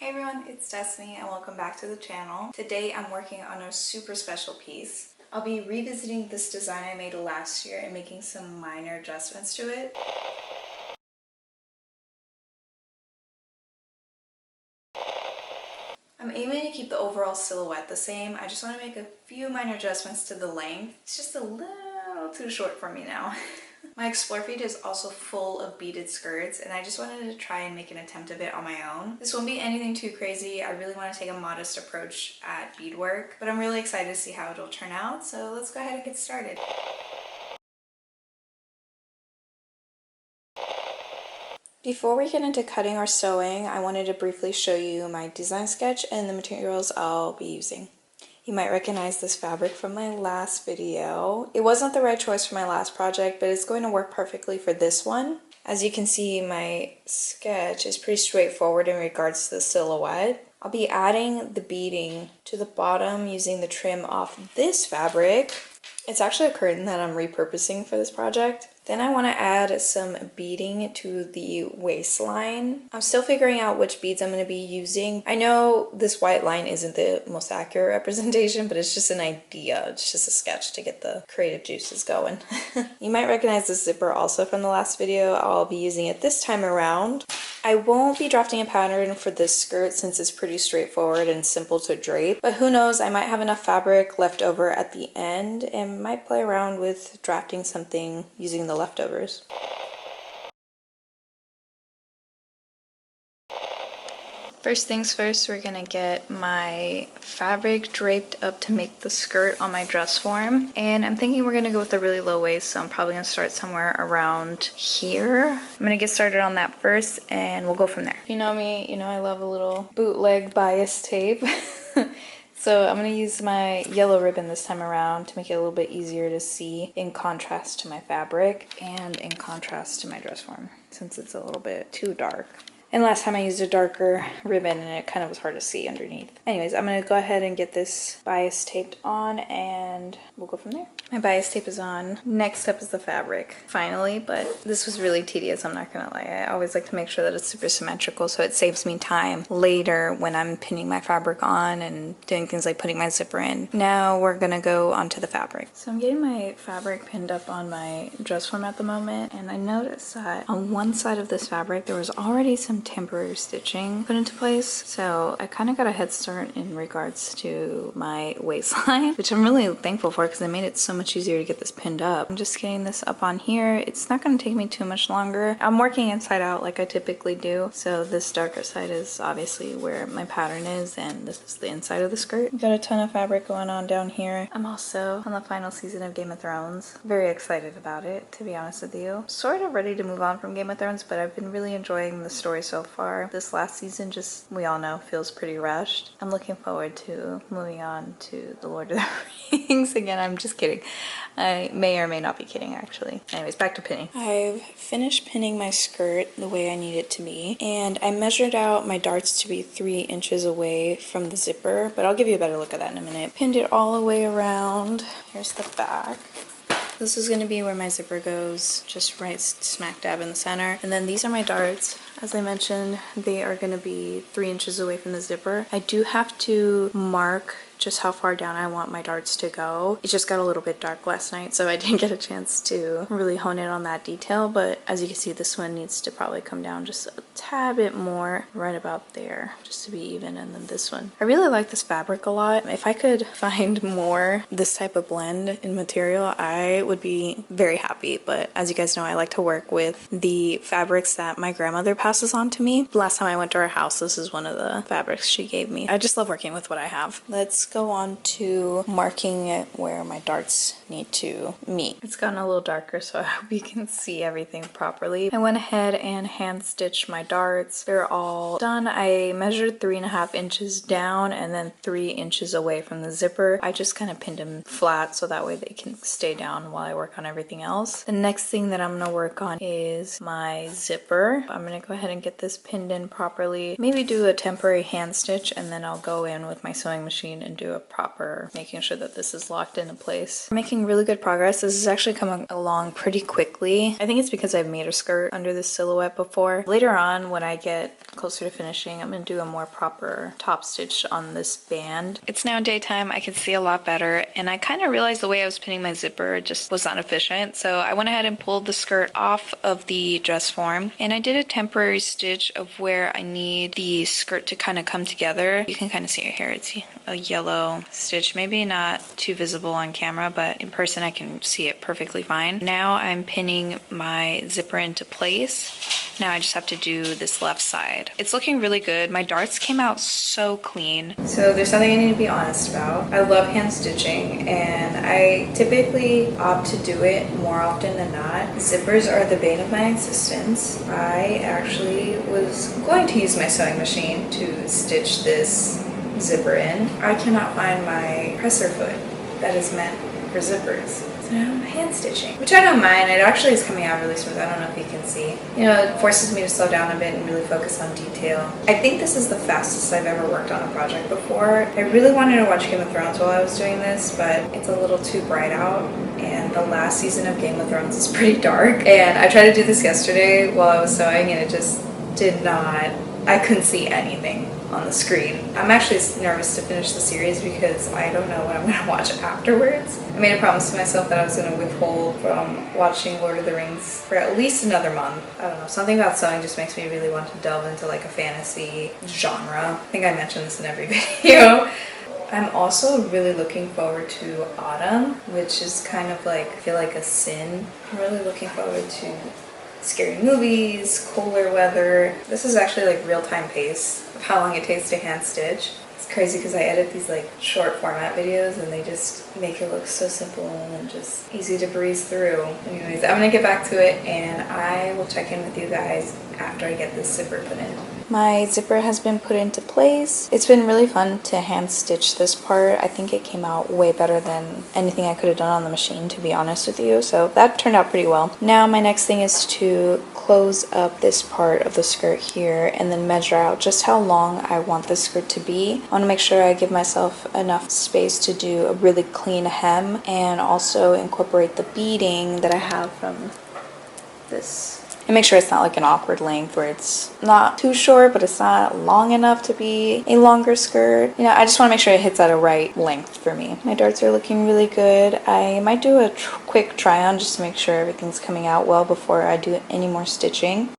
Hey everyone, it's Destiny and welcome back to the channel. Today I'm working on a super special piece. I'll be revisiting this design I made last year and making some minor adjustments to it. I'm aiming to keep the overall silhouette the same. I just want to make a few minor adjustments to the length. It's just a little too short for me now. My Explore feed is also full of beaded skirts and I just wanted to try and make an attempt of it on my own. This won't be anything too crazy. I really want to take a modest approach at beadwork, but I'm really excited to see how it'll turn out. So let's go ahead and get started. Before we get into cutting or sewing, I wanted to briefly show you my design sketch and the materials I'll be using. You might recognize this fabric from my last video. It wasn't the right choice for my last project, but it's going to work perfectly for this one. As you can see, my sketch is pretty straightforward in regards to the silhouette. I'll be adding the beading to the bottom using the trim off this fabric. It's actually a curtain that I'm repurposing for this project. Then I want to add some beading to the waistline. I'm still figuring out which beads I'm going to be using. I know this white line isn't the most accurate representation, but it's just an idea. It's just a sketch to get the creative juices going. You might recognize this zipper also from the last video. I'll be using it this time around. I won't be drafting a pattern for this skirt since it's pretty straightforward and simple to drape, but who knows, I might have enough fabric left over at the end and might play around with drafting something using the leftovers. First things first, we're gonna get my fabric draped up to make the skirt on my dress form. And I'm thinking we're gonna go with a really low waist, so I'm probably gonna start somewhere around here. I'm gonna get started on that first and we'll go from there. You know me, you know I love a little bootleg bias tape. So I'm going to use my yellow ribbon this time around to make it a little bit easier to see in contrast to my fabric and in contrast to my dress form since it's a little bit too dark. And last time I used a darker ribbon and it kind of was hard to see underneath. Anyways, I'm going to go ahead and get this bias taped on and we'll go from there. My bias tape is on. Next up is the fabric, finally, but this was really tedious, I'm not gonna lie. I always like to make sure that it's super symmetrical so it saves me time later when I'm pinning my fabric on and doing things like putting my zipper in. Now we're gonna go onto the fabric. So I'm getting my fabric pinned up on my dress form at the moment, and I noticed that on one side of this fabric there was already some temporary stitching put into place, so I kind of got a head start in regards to my waistline, which I'm really thankful for because it made it so much easier to get this pinned up. I'm just getting this up on here. It's not going to take me too much longer. I'm working inside out like I typically do, so this darker side is obviously where my pattern is, and this is the inside of the skirt. Got a ton of fabric going on down here. I'm also on the final season of Game of Thrones. Very excited about it, to be honest with you. Sort of ready to move on from Game of Thrones, but I've been really enjoying the story so far. This last season just, we all know, feels pretty rushed. I'm looking forward to moving on to The Lord of the Rings again. I'm just kidding. I may or may not be kidding, actually. Anyways, back to pinning. I've finished pinning my skirt the way I need it to be, and I measured out my darts to be 3 inches away from the zipper, but I'll give you a better look at that in a minute. Pinned it all the way around. Here's the back. This is going to be where my zipper goes, just right smack dab in the center. And then these are my darts. As I mentioned, they are going to be 3 inches away from the zipper. I do have to mark just how far down I want my darts to go. It just got a little bit dark last night, so I didn't get a chance to really hone in on that detail, but as you can see, this one needs to probably come down just a tad bit more, right about there, just to be even, and then this one. I really like this fabric a lot. If I could find more this type of blend in material, I would be very happy, but as you guys know, I like to work with the fabrics that my grandmother passes on to me. Last time I went to her house, this is one of the fabrics she gave me. I just love working with what I have. Let's go on to marking it where my darts need to meet. It's gotten a little darker, so I hope you can see everything properly. I went ahead and hand stitched my darts. They're all done. I measured 3.5 inches down and then 3 inches away from the zipper. I just kind of pinned them flat so that way they can stay down while I work on everything else. The next thing that I'm gonna work on is my zipper. I'm gonna go ahead and get this pinned in properly. Maybe do a temporary hand stitch and then I'll go in with my sewing machine and do a proper making sure that this is locked into place. I'm making really good progress. This is actually coming along pretty quickly. I think it's because I've made a skirt under this silhouette before. Later on, when I get closer to finishing, I'm gonna do a more proper top stitch on this band. It's now daytime, I can see a lot better, and I kind of realized the way I was pinning my zipper just was not efficient, so I went ahead and pulled the skirt off of the dress form, and I did a temporary stitch of where I need the skirt to kind of come together. You can kind of see it here, it's a yellow stitch, maybe not too visible on camera, but in person I can see it perfectly fine. Now I'm pinning my zipper into place. Now I just have to do this left side. It's looking really good. My darts came out so clean. So there's something I need to be honest about. I love hand stitching and I typically opt to do it more often than not. Zippers are the bane of my existence. I actually was going to use my sewing machine to stitch this zipper in. I cannot find my presser foot that is meant for zippers. So now I'm hand stitching, which I don't mind. It actually is coming out really smooth. I don't know if you can see. You know, it forces me to slow down a bit and really focus on detail. I think this is the fastest I've ever worked on a project before. I really wanted to watch Game of Thrones while I was doing this, but it's a little too bright out. And the last season of Game of Thrones is pretty dark. And I tried to do this yesterday while I was sewing and it just did not, I couldn't see anything on the screen. I'm actually nervous to finish the series because I don't know what I'm going to watch afterwards. I made a promise to myself that I was going to withhold from watching Lord of the Rings for at least another month. I don't know, something about sewing just makes me really want to delve into like a fantasy genre. I think I mentioned this in every video. I'm also really looking forward to autumn, which is kind of like, I feel like a sin. I'm really looking forward to scary movies, cooler weather. This is actually like real-time pace of how long it takes to hand stitch. It's crazy because I edit these like short format videos and they just make it look so simple and just easy to breeze through. Anyways, I'm gonna get back to it and I will check in with you guys after I get this zipper put in. My zipper has been put into place. It's been really fun to hand stitch this part. I think it came out way better than anything I could have done on the machine, to be honest with you. So that turned out pretty well. Now my next thing is to close up this part of the skirt here and then measure out just how long I want the skirt to be. I want to make sure I give myself enough space to do a really clean hem and also incorporate the beading that I have from this. And make sure it's not like an awkward length where it's not too short, but it's not long enough to be a longer skirt. You know, I just want to make sure it hits at a right length for me. My darts are looking really good. I might do a quick try on just to make sure everything's coming out well before I do any more stitching.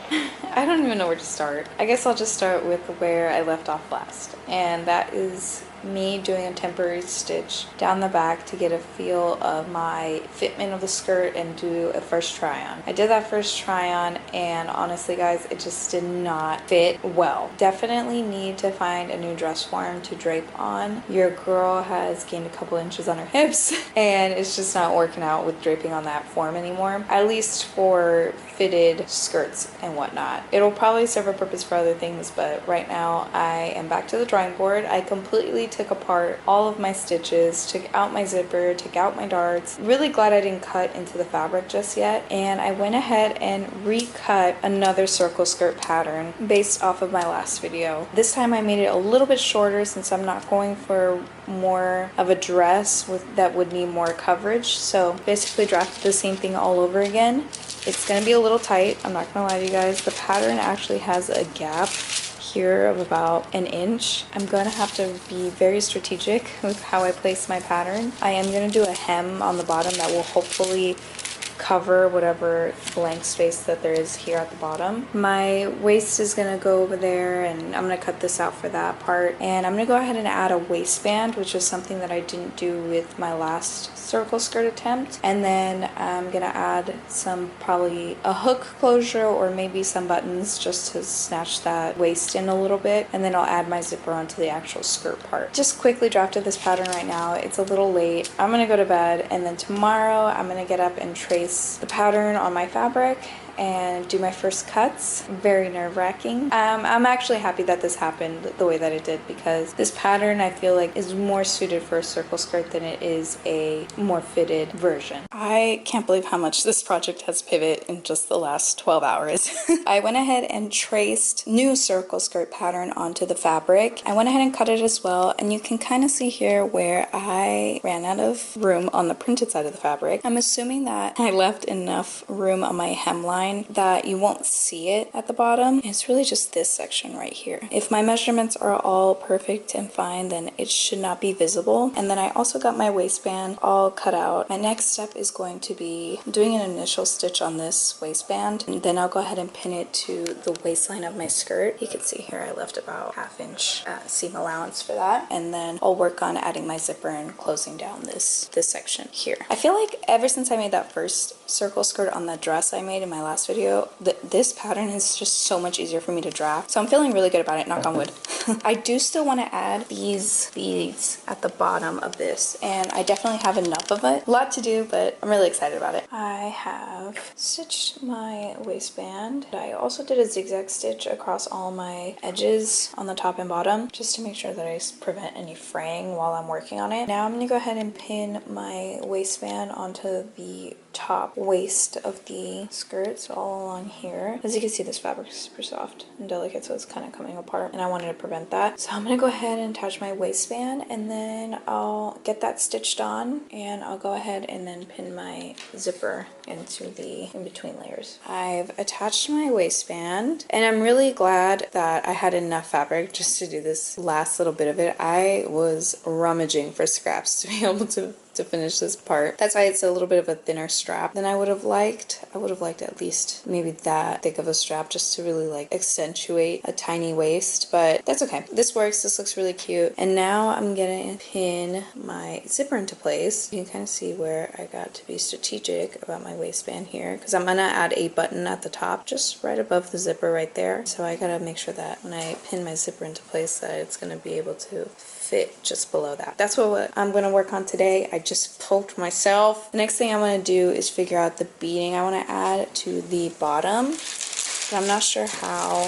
I don't even know where to start. I guess I'll just start with where I left off last. And that is me doing a temporary stitch down the back to get a feel of my fitment of the skirt and do a first try on. I did that first try on and honestly guys, it just did not fit well. Definitely need to find a new dress form to drape on. Your girl has gained a couple inches on her hips and it's just not working out with draping on that form anymore, at least for fitted skirts and whatnot. It'll probably serve a purpose for other things, but right now I am back to the drawing board. I completely took apart all of my stitches, took out my zipper, took out my darts. Really glad I didn't cut into the fabric just yet, and I went ahead and recut another circle skirt pattern based off of my last video. This time I made it a little bit shorter since I'm not going for more of a dress that would need more coverage, so basically drafted the same thing all over again. It's gonna be a little tight, I'm not gonna lie to you guys. The pattern actually has a gap here of about an inch. I'm gonna have to be very strategic with how I place my pattern. I am gonna do a hem on the bottom that will hopefully cover whatever blank space that there is here at the bottom. My waist is gonna go over there and I'm gonna cut this out for that part. And I'm gonna go ahead and add a waistband, which is something that I didn't do with my last circle skirt attempt. And then I'm gonna add probably a hook closure or maybe some buttons just to snatch that waist in a little bit. And then I'll add my zipper onto the actual skirt part. Just quickly drafted this pattern right now. It's a little late. I'm gonna go to bed and then tomorrow I'm gonna get up and trace the pattern on my fabric and do my first cuts. Very nerve-wracking. I'm actually happy that this happened the way that it did, because this pattern I feel like is more suited for a circle skirt than it is a more fitted version. I can't believe how much this project has pivoted in just the last 12 hours. I went ahead and traced new circle skirt pattern onto the fabric. I went ahead and cut it as well, and you can kind of see here where I ran out of room on the printed side of the fabric. I'm assuming that I left enough room on my hemline that you won't see it at the bottom. It's really just this section right here. If my measurements are all perfect and fine, then it should not be visible. And then I also got my waistband all cut out. My next step is going to be doing an initial stitch on this waistband, and then I'll go ahead and pin it to the waistline of my skirt. You can see here I left about ½ inch seam allowance for that, and then I'll work on adding my zipper and closing down this section here. I feel like ever since I made that first circle skirt on the dress I made in my last video, this pattern is just so much easier for me to draft. So I'm feeling really good about it, knock on wood. I do still want to add these beads at the bottom of this, and I definitely have enough of it. A lot to do, but I'm really excited about it. I have stitched my waistband. I also did a zigzag stitch across all my edges on the top and bottom, just to make sure that I prevent any fraying while I'm working on it. Now I'm going to go ahead and pin my waistband onto the top waist of the skirt, so all along here. As you can see, this fabric is super soft and delicate, so it's kind of coming apart, and I wanted to prevent that. So I'm gonna go ahead and attach my waistband, and then I'll get that stitched on, and I'll go ahead and then pin my zipper into the in-between layers. I've attached my waistband, and I'm really glad that I had enough fabric just to do this last little bit of it. I was rummaging for scraps to be able to finish this part. That's why it's a little bit of a thinner strap than I would have liked. I would have liked at least maybe that thick of a strap just to really like accentuate a tiny waist, but that's okay. This works. This looks really cute. And now I'm gonna pin my zipper into place. You can kind of see where I got to be strategic about my waistband here, because I'm gonna add a button at the top just right above the zipper right there. So I gotta make sure that when I pin my zipper into place that it's gonna be able to fit just below that. That's what I'm going to work on today. I just poked myself. The next thing I'm going to do is figure out the beading I want to add to the bottom, but I'm not sure how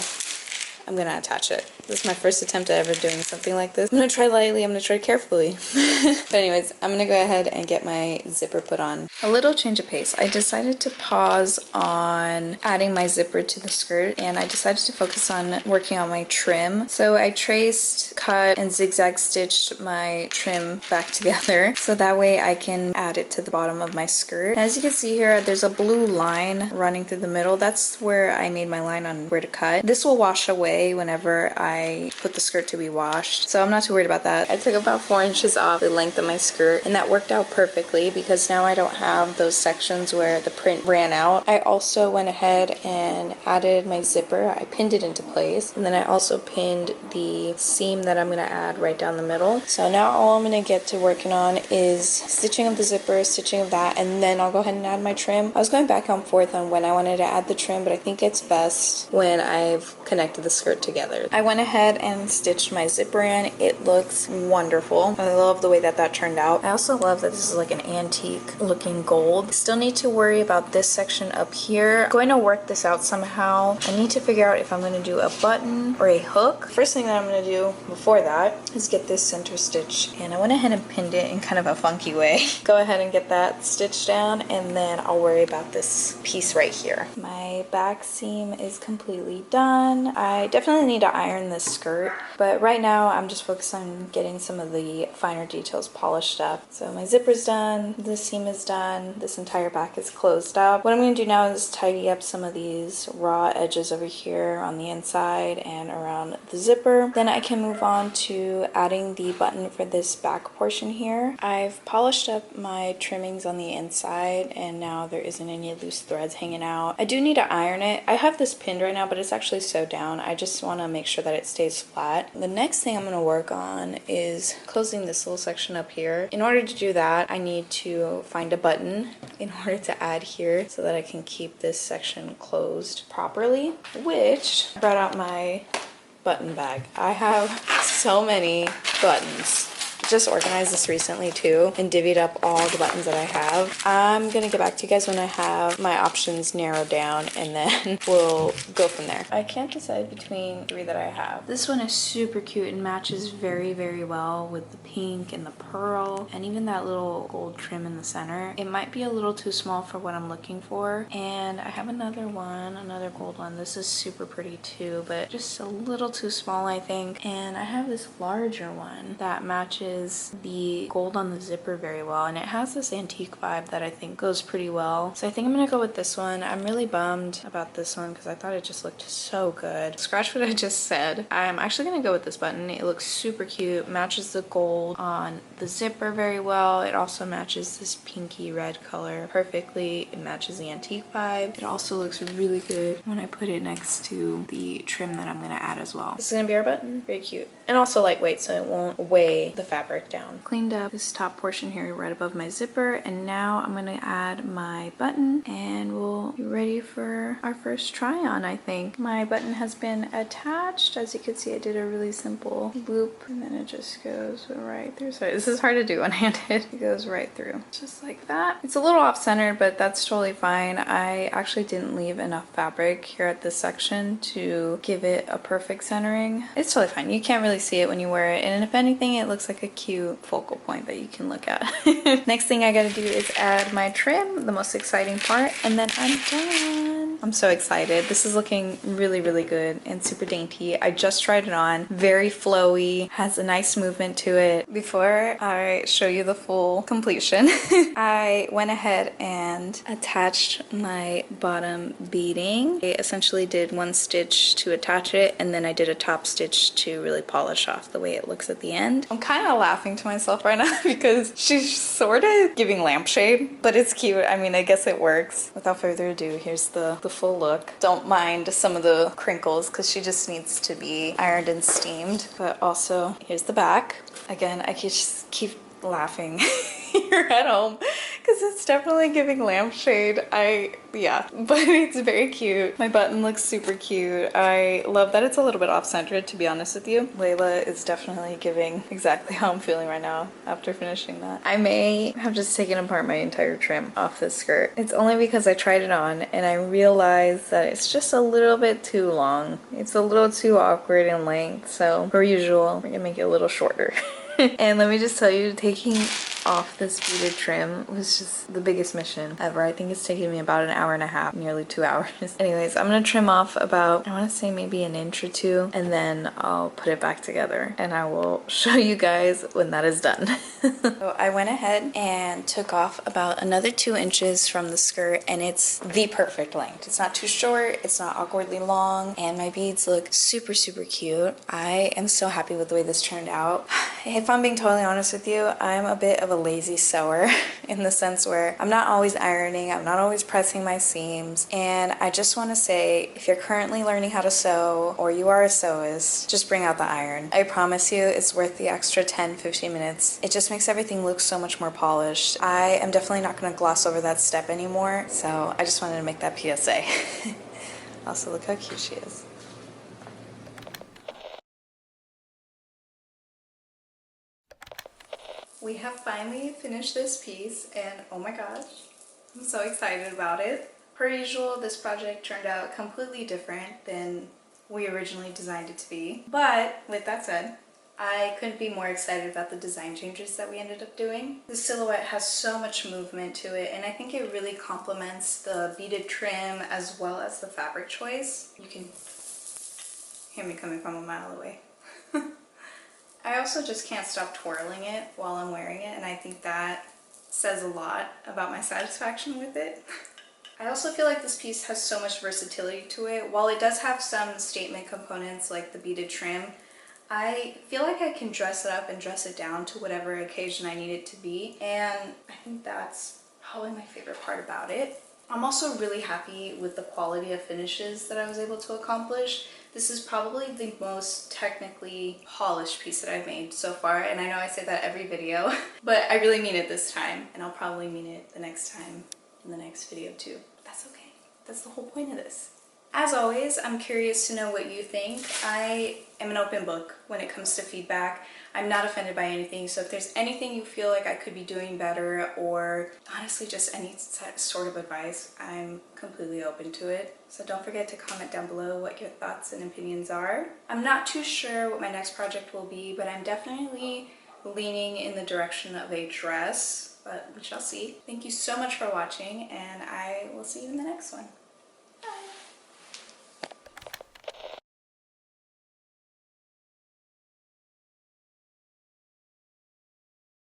I'm going to attach it. This is my first attempt at ever doing something like this. I'm going to try lightly, I'm going to try carefully. But anyways, I'm going to go ahead and get my zipper put on. A little change of pace. I decided to pause on adding my zipper to the skirt, and I decided to focus on working on my trim. So I traced, cut, and zigzag stitched my trim back together, so that way I can add it to the bottom of my skirt. And as you can see here, there's a blue line running through the middle. That's where I made my line on where to cut. This will wash away whenever I put the skirt to be washed, so I'm not too worried about that. I took about 4 inches off the length of my skirt, and that worked out perfectly because now I don't have those sections where the print ran out. I also went ahead and added my zipper. I pinned it into place, and then I also pinned the seam that I'm going to add right down the middle. So now all I'm going to get to working on is stitching of the zipper, stitching of that, and then I'll go ahead and add my trim. I was going back and forth on when I wanted to add the trim, but I think it's best when I've connected the skirt together. I went ahead and stitched my zipper in. It looks wonderful. I love the way that that turned out. I also love that this is like an antique looking gold. Still need to worry about this section up here. I'm going to work this out somehow. I need to figure out if I'm going to do a button or a hook. First thing that I'm going to do before that is get this center stitch, and I went ahead and pinned it in kind of a funky way. Go ahead and get that stitched down, and then I'll worry about this piece right here. My back seam is completely done. I definitely need to iron this skirt, but right now I'm just focused on getting some of the finer details polished up. So my zipper's done, the seam is done, this entire back is closed up. What I'm going to do now is tidy up some of these raw edges over here on the inside and around the zipper. Then I can move on to adding the button for this back portion here. I've polished up my trimmings on the inside, and now there isn't any loose threads hanging out. I do need to iron it. I have this pinned right now, but it's actually sewed down. I just want to make sure that it stays flat. The next thing I'm going to work on is closing this little section up here. In order to do that, I need to find a button in order to add here so that I can keep this section closed properly, which I brought out my button bag. I have so many buttons. just organized this recently too and divvied up all the buttons that I have. I'm gonna get back to you guys when I have my options narrowed down, and then we'll go from there. I can't decide between 3 that I have. This one is super cute and matches very, very well with the pink and the pearl and even that little gold trim in the center. It might be a little too small for what I'm looking for. And I have another one, another gold one. This is super pretty too, but just a little too small, I think. And I have this larger one that matches the gold on the zipper very well, and it has this antique vibe that I think goes pretty well. So I think I'm gonna go with this one. I'm really bummed about this one because I thought it just looked so good. Scratch what I just said. I'm actually gonna go with this button. It looks super cute, matches the gold on the zipper very well. It also matches this pinky red color perfectly. It matches the antique vibe. It also looks really good when I put it next to the trim that I'm gonna add as well. This is gonna be our button. Very cute. And also lightweight, so it won't weigh the fabric down. Cleaned up this top portion here right above my zipper, and now I'm gonna add my button and we'll be ready for our first try on, I think. My button has been attached. As you can see, I did a really simple loop and then it just goes right through. Sorry, this is hard to do one-handed. It goes right through, just like that. It's a little off-centered, but that's totally fine. I actually didn't leave enough fabric here at this section to give it a perfect centering. It's totally fine. You can't really see it when you wear it, and if anything, it looks like a cute focal point that you can look at. Next thing I gotta do is add my trim, the most exciting part, and then I'm done. I'm so excited. This is looking really, really good and super dainty. I just tried it on. Very flowy, has a nice movement to it. Before I show you the full completion, I went ahead and attached my bottom beading. I essentially did 1 stitch to attach it, and then I did a top stitch to really polish off the way it looks at the end. I'm kind of laughing to myself right now because she's sort of giving lampshade, but it's cute. I mean, I guess it works. Without further ado, here's the full look. Don't mind some of the crinkles because she just needs to be ironed and steamed. But also, here's the back. Again, I just keep laughing here at home because it's definitely giving lampshade. Yeah, but it's very cute. My button looks super cute. I love that it's a little bit off-centered, to be honest with you. Layla is definitely giving exactly how I'm feeling right now after finishing that. I may have just taken apart my entire trim off this skirt. It's only because I tried it on and I realized that it's just a little bit too long. It's a little too awkward in length, so per usual, we're gonna make it a little shorter. And let me just tell you, taking off this beaded trim was just the biggest mission ever. I think it's taken me about an hour and a half, nearly 2 hours. Anyways, I'm gonna trim off about, I want to say maybe an inch or 2, and then I'll put it back together and I will show you guys when that is done. So I went ahead and took off about another 2 inches from the skirt, and it's the perfect length. It's not too short, it's not awkwardly long, and my beads look super, super cute. I am so happy with the way this turned out. If I'm being totally honest with you, I'm a bit of a lazy sewer in the sense where I'm not always ironing, I'm not always pressing my seams, and I just want to say, if you're currently learning how to sew or you are a sewist, just bring out the iron. I promise you it's worth the extra 10-15 minutes. It just makes everything look so much more polished. I am definitely not going to gloss over that step anymore, so I just wanted to make that PSA. Also, look how cute she is. We have finally finished this piece, and oh my gosh, I'm so excited about it. Per usual, this project turned out completely different than we originally designed it to be. But with that said, I couldn't be more excited about the design changes that we ended up doing. The silhouette has so much movement to it, and I think it really complements the beaded trim as well as the fabric choice. You can hear me coming from a mile away. I also just can't stop twirling it while I'm wearing it, and I think that says a lot about my satisfaction with it. I also feel like this piece has so much versatility to it. While it does have some statement components like the beaded trim, I feel like I can dress it up and dress it down to whatever occasion I need it to be, and I think that's probably my favorite part about it. I'm also really happy with the quality of finishes that I was able to accomplish. This is probably the most technically polished piece that I've made so far, and I know I say that every video, but I really mean it this time, and I'll probably mean it the next time in the next video too. But that's okay. That's the whole point of this. As always, I'm curious to know what you think. I am an open book when it comes to feedback. I'm not offended by anything, so if there's anything you feel like I could be doing better, or honestly just any sort of advice, I'm completely open to it. So don't forget to comment down below what your thoughts and opinions are. I'm not too sure what my next project will be, but I'm definitely leaning in the direction of a dress, but we shall see. Thank you so much for watching, and I will see you in the next one.